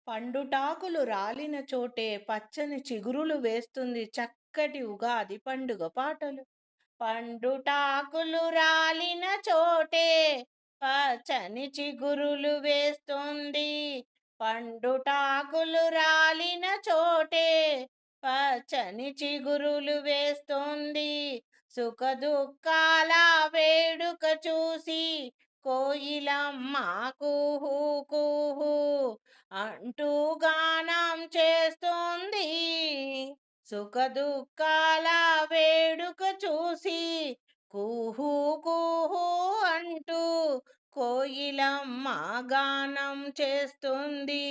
పండుటాకులు రాలిన చోటే పచ్చని చిగురులు వేస్తుంది చక్కటి ఉగాది పండుగ పాటలు. పండుటాకులు రాలిన చోటే పచ్చని చిగురులు వేస్తుంది. పండుటాకులు రాలిన చోటే పచ్చని చిగురులు వేస్తుంది. సుఖదుఃఖాల వేడుక చూసి కోయిలమ్మ కూహు కూహు అంటూ గానం చేస్తోంది. సుఖదుఃఖాల వేడుక చూసి కుహూ కుహూ అంటూ కోయిలమ్మ గానం చేస్తుంది.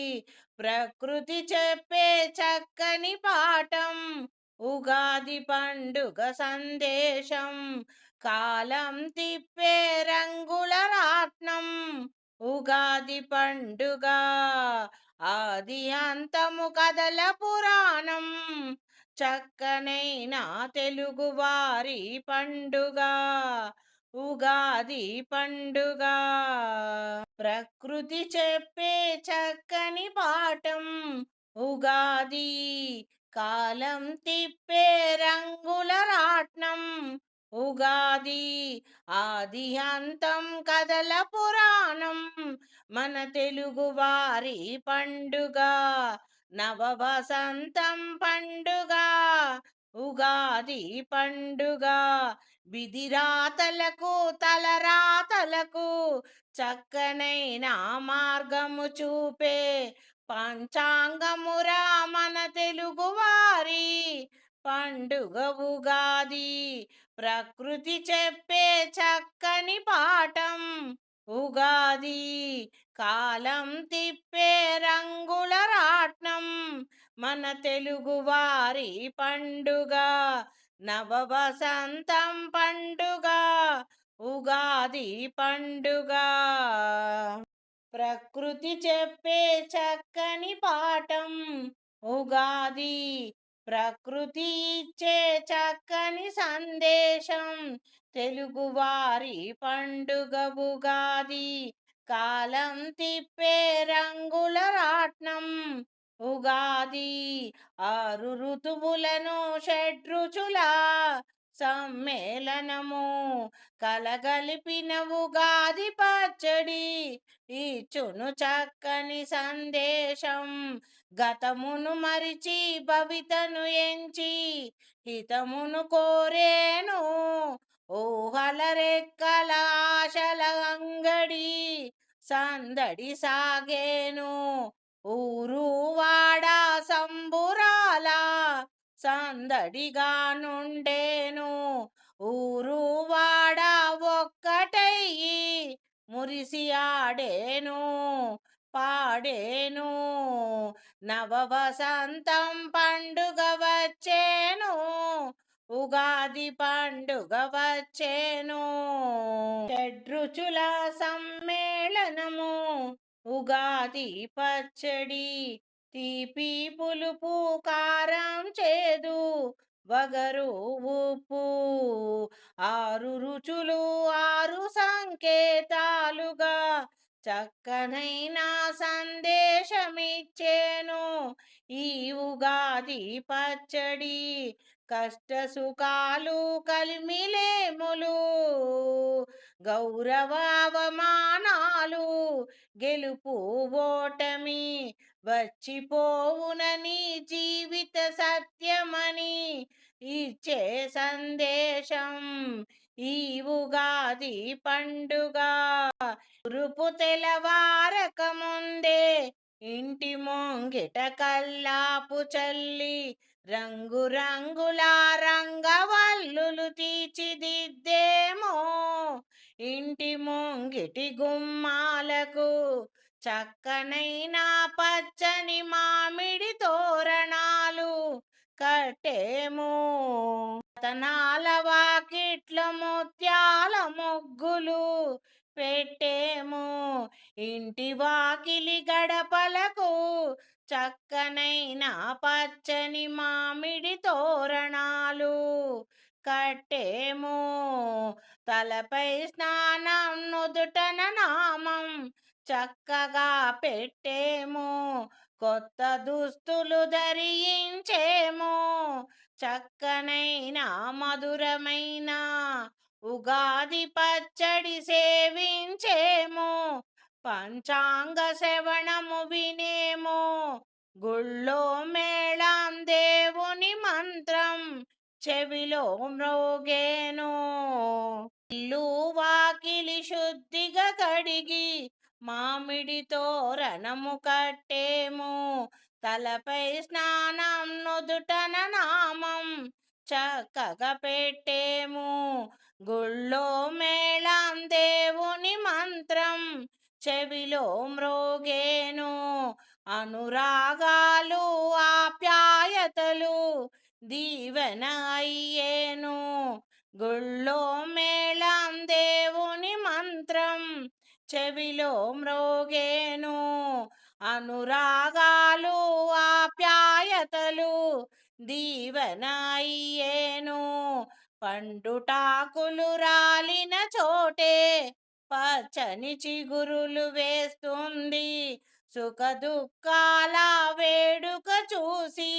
ప్రకృతి చెప్పే చక్కని పాఠం ఉగాది పండుగ సందేశం. కాలం తిప్పే రంగుల రాట్నం ఉగాది పండుగ. ఆది అంతము కథల పురాణం చక్కనైన తెలుగువారి పండుగ ఉగాది పండుగ. ప్రకృతి చెప్పే చక్కని పాఠం ఉగాది. కాలం తిప్పే రంగుల రాట్నం ఉగాది. ఆది అంతం కథల పురాణం మన తెలుగువారి పండుగ. నవ వసంతం పండుగ ఉగాది పండుగ. విధిరాతలకు తలరాతలకు చక్కనైన మార్గము చూపే పంచాంగమురా మన తెలుగువారి పండుగ ఉగాది. ప్రకృతి చెప్పే చక్కని పాఠం ఉగాది. కాలం తిప్పే రంగుల రాట్నం మన తెలుగువారి పండుగ. నవ వసంతం పండుగ ఉగాది పండుగ. ప్రకృతి చెప్పే చక్కని పాఠం ఉగాది. ప్రకృతి ఇచ్చే చక్కని సందేశం తెలుగువారి పండుగ ఉగాది. కాలం తిప్పే రంగుల రాట్నం ఉగాది. ఆరు ఋతువులను షడ్రుచుల సమ్మేళనము కలగలిపిన ఉగాది పచ్చడి ఇచ్చును చక్కని సందేశం. గతమును మరిచి భవితను ఎంచి హితమును కోరేను ఊహల రెక్కల ఆశల అంగడి సందడి సాగేను. ఊరు వాడ సంబురాల సందడిగా నుండేను. ఊరు వాడ ఒక్కటయ్యి మురిసి ఆడేను పాడేను. నవ వసంతం పండుగ వచ్చేను ఉగాది పండుగ వచ్చేను. షడ్రుచుల సమ్మేళనము ఉగాది పచ్చడి. తీపి పులుపు కారం చేదు వగరు ఉప్పు ఆరు రుచులు ఆరు సంకేతాలుగా చక్కనైన సందేశమిచ్చేను ఈ ఉగాది పచ్చడి. కష్ట సుఖాలు కలిమిలేములు గౌరవ అవమానాలు గెలుపు ఓటమి వచ్చిపోవునని జీవిత సత్యమని ఇచ్చే సందేశం ఈ ఉగాది పండుగ. తూర్పు తెలవారక ముందే ఇంటి ముంగిట కల్లాపు చల్లి రంగు రంగుల రంగవల్లులు తీర్చిదిద్దేమో ఇంటి ముంగిటి గుమ్మాలకు చక్కనైన పచ్చని మామిడి తోరణాలు కట్టేమో. రతనాల వాకిట్ల ముత్యాల ముగ్గులు పెట్టేమో. ఇంటి వాకిలి గడపలకు చక్కనైన పచ్చని మామిడి తోరణాలు కట్టేమో. తలపై స్నానం నుదుటన నామం చక్కగా పెట్టేమో. కొత్త దుస్తులు ధరించేమో, చక్కనైన మధురమైన ఉగాది పచ్చడి సేవించేమో, పంచాంగ శ్రవణము వినేమో, గుళ్ళో మేళం దేవుని మంత్రం చెవిలో మ్రోగేను. ఇల్లు వాకిలి శుద్ధిగా కడిగి మామిడి తోరణము కట్టేము, తలపై స్నానం నుదుటన నామం చక్కగా పెట్టేము, గుళ్ళో మేళం దేవుని మంత్రం చెవిలో మ్రోగేను, అనురాగాలు ఆప్యాయతలు దీవెన అయ్యేను, గుళ్ళో మేళం దేవుని మంత్రం చెవిలో మ్రోగేను, అనురాగాలు ఆప్యాయతలు దీవెన అయ్యేను, పండుటాకులు రాలిన చోటే పచ్చని చిగురులు వేస్తుంది, సుఖ దుఃఖాల వేడుక చూసి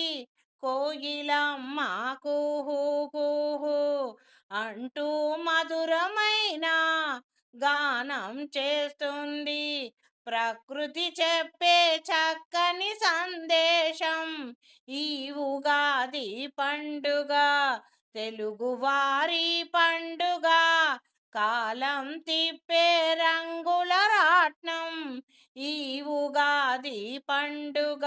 కోయిలమ్మ కుహు కుహు అంటూ మధురమైన గానం చేస్తుంది. ప్రకృతి చెప్పే చక్కని సందేశం ఈ ఉగాది పండుగ, తెలుగువారి పండుగ, కాలం తిప్పే రంగుల రాట్నం ఈ ఉగాది పండుగ.